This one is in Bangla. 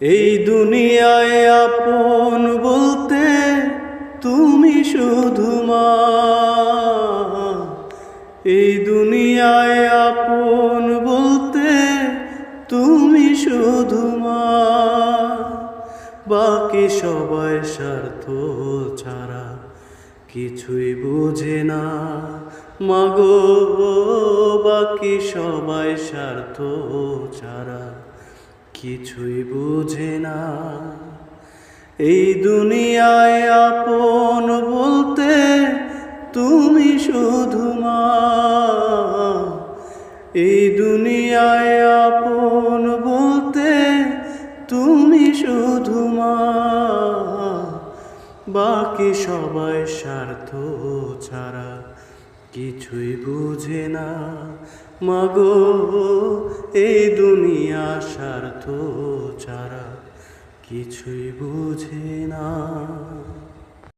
এই দুনিয়ায় আপন বলতে তুমি শুধু মা। এই দুনিয়ায় আপন বলতে তুমি শুধু মা। বাকি সবাই স্বার্থ ছাড়া কিছুই বুঝে না মাগো। বাকি সবাই স্বার্থ ছাড়া কিছুই বুঝে না। এই দুনিয়ায় আপন বলতে তুমি শুধু মা। এই দুনিয়ায় আপন বলতে তুমি শুধু মা। বাকি সবাই স্বার্থ ছাড়া কিছুই বুঝে না মাগো। এই দুনিয়া স্বার্থ ছাড়া কিছুই বুঝে না।